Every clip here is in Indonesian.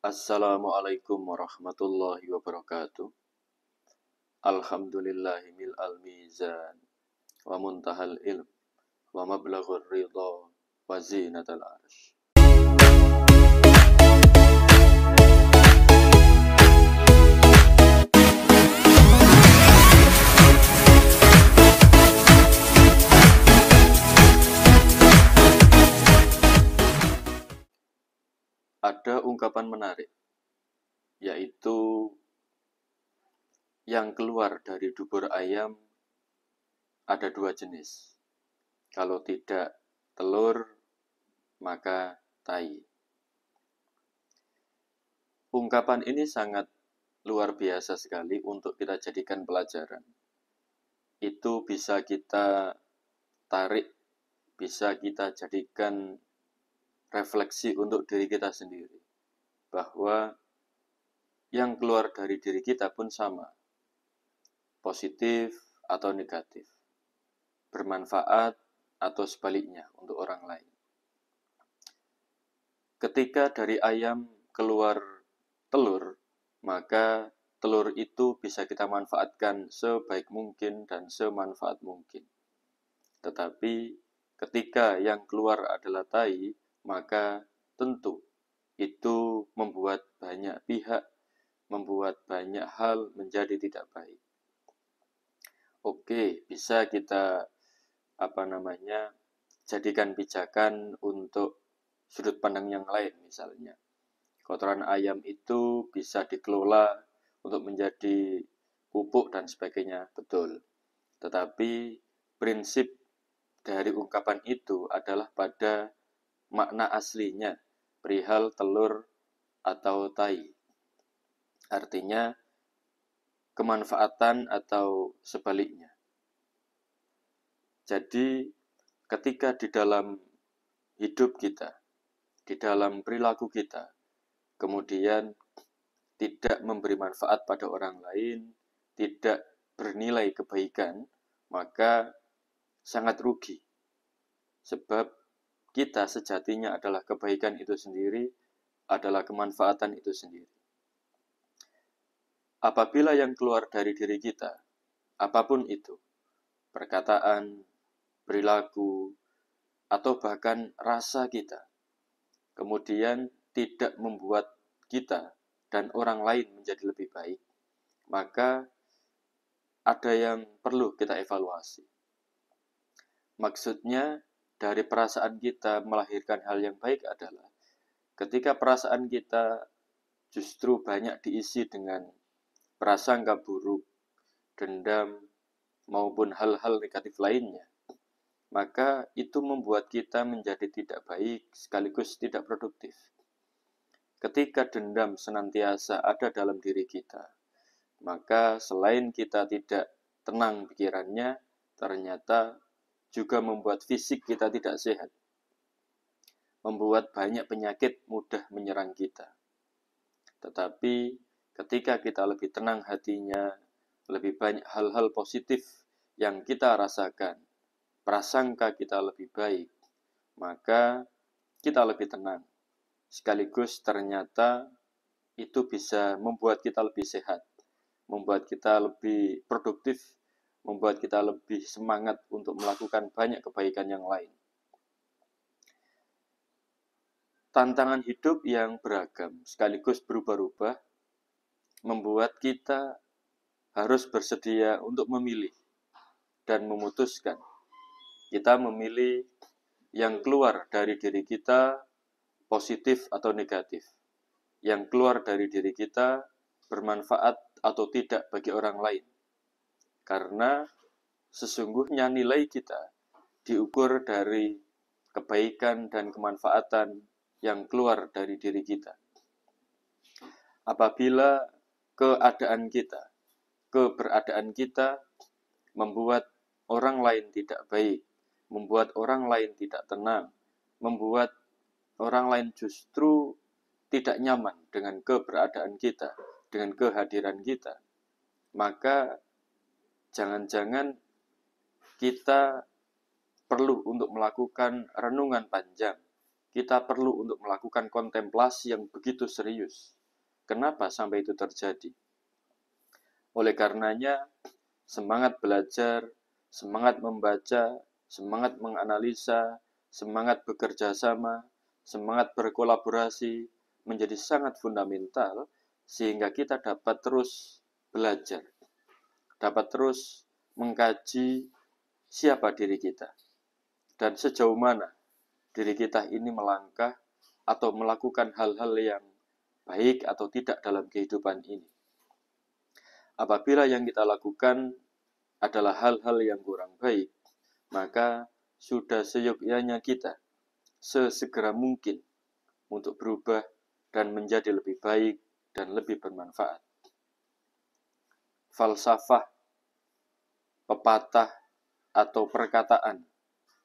Assalamualaikum warahmatullahi wabarakatuh. Alhamdulillahi mil'al mizan wa muntahal ilm wa mablaghur ridha wa zinatal arsh. Ada ungkapan menarik, yaitu yang keluar dari dubur ayam ada dua jenis. Kalau tidak telur, maka tai. Ungkapan ini sangat luar biasa sekali untuk kita jadikan pelajaran. Itu bisa kita tarik, bisa kita jadikan refleksi untuk diri kita sendiri. Bahwa yang keluar dari diri kita pun sama. Positif atau negatif. Bermanfaat atau sebaliknya untuk orang lain. Ketika dari ayam keluar telur, maka telur itu bisa kita manfaatkan sebaik mungkin dan semanfaat mungkin. Tetapi ketika yang keluar adalah tai, maka tentu itu membuat banyak pihak, membuat banyak hal menjadi tidak baik. Oke, bisa kita jadikan pijakan untuk sudut pandang yang lain misalnya. Kotoran ayam itu bisa dikelola untuk menjadi pupuk dan sebagainya, betul. Tetapi prinsip dari ungkapan itu adalah pada makna aslinya, perihal telur atau tai. Artinya kemanfaatan atau sebaliknya. Jadi ketika di dalam hidup kita, di dalam perilaku kita, kemudian tidak memberi manfaat pada orang lain, tidak bernilai kebaikan, maka sangat rugi. Sebab kita sejatinya adalah kebaikan itu sendiri, adalah kemanfaatan itu sendiri. Apabila yang keluar dari diri kita, apapun itu, perkataan, perilaku, atau bahkan rasa kita, kemudian tidak membuat kita dan orang lain menjadi lebih baik, maka ada yang perlu kita evaluasi. Maksudnya, dari perasaan kita melahirkan hal yang baik adalah ketika perasaan kita justru banyak diisi dengan prasangka buruk, dendam, maupun hal-hal negatif lainnya, maka itu membuat kita menjadi tidak baik sekaligus tidak produktif. Ketika dendam senantiasa ada dalam diri kita, maka selain kita tidak tenang pikirannya, ternyata juga membuat fisik kita tidak sehat. Membuat banyak penyakit mudah menyerang kita. Tetapi ketika kita lebih tenang hatinya, lebih banyak hal-hal positif yang kita rasakan, prasangka kita lebih baik, maka kita lebih tenang. Sekaligus ternyata itu bisa membuat kita lebih sehat, membuat kita lebih produktif, membuat kita lebih semangat untuk melakukan banyak kebaikan yang lain. Tantangan hidup yang beragam sekaligus berubah-ubah membuat kita harus bersedia untuk memilih dan memutuskan. Kita memilih yang keluar dari diri kita positif atau negatif. Yang keluar dari diri kita bermanfaat atau tidak bagi orang lain. Karena sesungguhnya nilai kita diukur dari kebaikan dan kemanfaatan yang keluar dari diri kita. Apabila keberadaan kita membuat orang lain tidak baik, membuat orang lain tidak tenang, membuat orang lain justru tidak nyaman dengan keberadaan kita, dengan kehadiran kita, maka jangan-jangan kita perlu untuk melakukan renungan panjang kita perlu untuk melakukan kontemplasi yang begitu serius. Kenapa sampai itu terjadi? Oleh karenanya, semangat belajar, semangat membaca, semangat menganalisa, semangat bekerja sama, semangat berkolaborasi menjadi sangat fundamental sehingga kita dapat terus belajar, dapat terus mengkaji siapa diri kita dan sejauh mana diri kita ini melangkah atau melakukan hal-hal yang baik atau tidak dalam kehidupan ini. Apabila yang kita lakukan adalah hal-hal yang kurang baik, maka sudah seyogyanya kita sesegera mungkin untuk berubah dan menjadi lebih baik dan lebih bermanfaat. Falsafah, pepatah, atau perkataan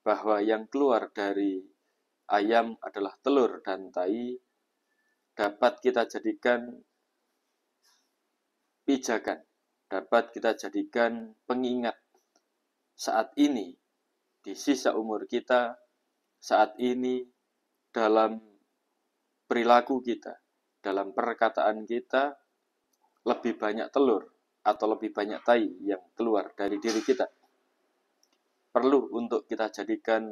bahwa yang keluar dari ayam adalah telur dan tai dapat kita jadikan pijakan, dapat kita jadikan pengingat saat ini, di sisa umur kita, saat ini dalam perilaku kita, dalam perkataan kita, lebih banyak telur atau lebih banyak tai yang keluar dari diri kita. Perlu untuk kita jadikan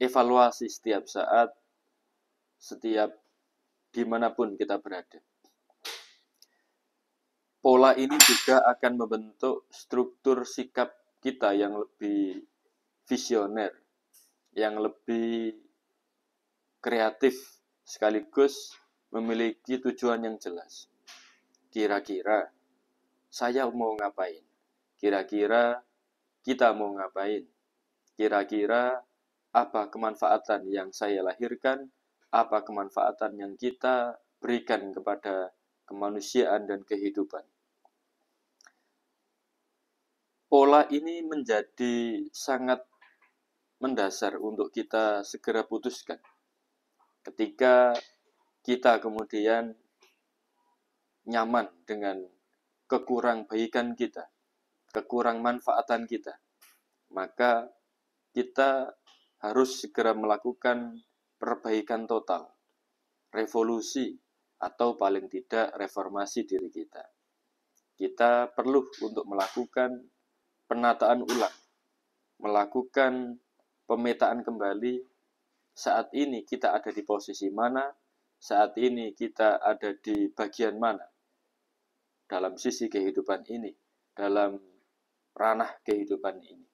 evaluasi setiap saat, setiap dimanapun kita berada. Pola ini juga akan membentuk struktur sikap kita yang lebih visioner, yang lebih kreatif, sekaligus memiliki tujuan yang jelas. Kira-kira saya mau ngapain? Kira-kira kita mau ngapain? Kira-kira apa kemanfaatan yang saya lahirkan? Apa kemanfaatan yang kita berikan kepada kemanusiaan dan kehidupan? Pola ini menjadi sangat mendasar untuk kita segera putuskan. Ketika kita kemudian nyaman dengan kekurang-baikan kita, kekurang-manfaatan kita, maka kita harus segera melakukan perbaikan total, revolusi, atau paling tidak reformasi diri kita. Kita perlu untuk melakukan penataan ulang, melakukan pemetaan kembali saat ini kita ada di posisi mana, saat ini kita ada di bagian mana dalam sisi kehidupan ini, dalam ranah kehidupan ini.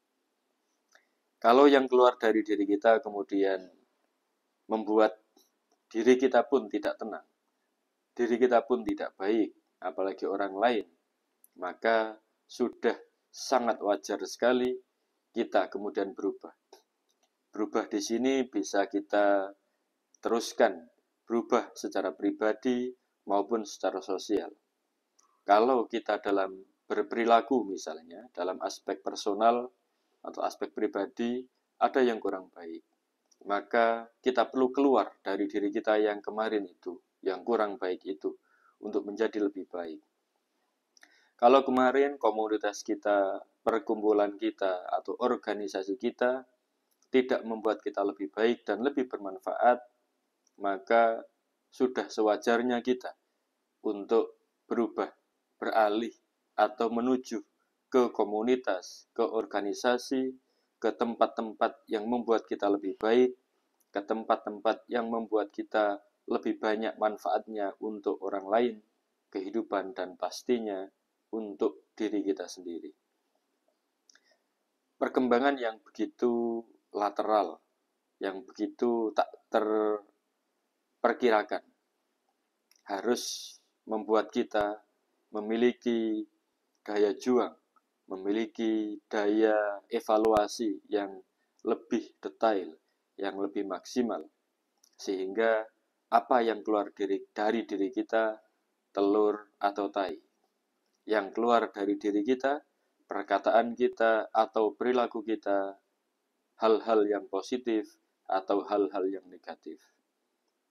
Kalau yang keluar dari diri kita kemudian membuat diri kita pun tidak tenang, diri kita pun tidak baik, apalagi orang lain, maka sudah sangat wajar sekali kita kemudian berubah. Berubah di sini bisa kita teruskan, berubah secara pribadi maupun secara sosial. Kalau kita dalam berperilaku misalnya, dalam aspek personal atau aspek pribadi, ada yang kurang baik, maka kita perlu keluar dari diri kita yang kemarin itu, yang kurang baik itu, untuk menjadi lebih baik. Kalau kemarin komunitas kita, perkumpulan kita, atau organisasi kita tidak membuat kita lebih baik dan lebih bermanfaat, maka sudah sewajarnya kita untuk berubah, beralih, atau menuju ke komunitas, ke organisasi, ke tempat-tempat yang membuat kita lebih baik, ke tempat-tempat yang membuat kita lebih banyak manfaatnya untuk orang lain, kehidupan, dan pastinya untuk diri kita sendiri. Perkembangan yang begitu lateral, yang begitu tak terperkirakan, harus membuat kita memiliki daya juang, memiliki daya evaluasi yang lebih detail, yang lebih maksimal, sehingga apa yang keluar dari diri kita, telur atau tai, yang keluar dari diri kita, perkataan kita atau perilaku kita, hal-hal yang positif atau hal-hal yang negatif.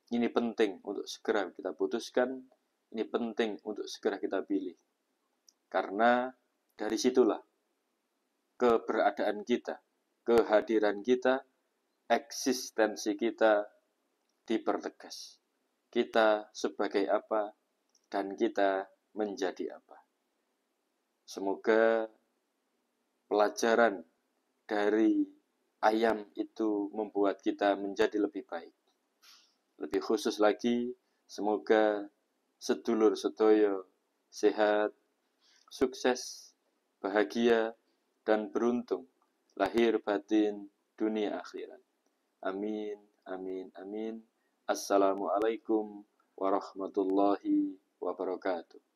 Ini penting untuk segera kita putuskan, ini penting untuk segera kita pilih. Karena dari situlah keberadaan kita, kehadiran kita eksistensi kita dipertegas. Kita sebagai apa dan kita menjadi apa. Semoga pelajaran dari ayam itu membuat kita menjadi lebih baik. Lebih khusus lagi, semoga sedulur sedoyo sehat, sukses, bahagia, dan beruntung lahir batin dunia akhirat. Amin, amin, amin. Assalamualaikum warahmatullahi wabarakatuh.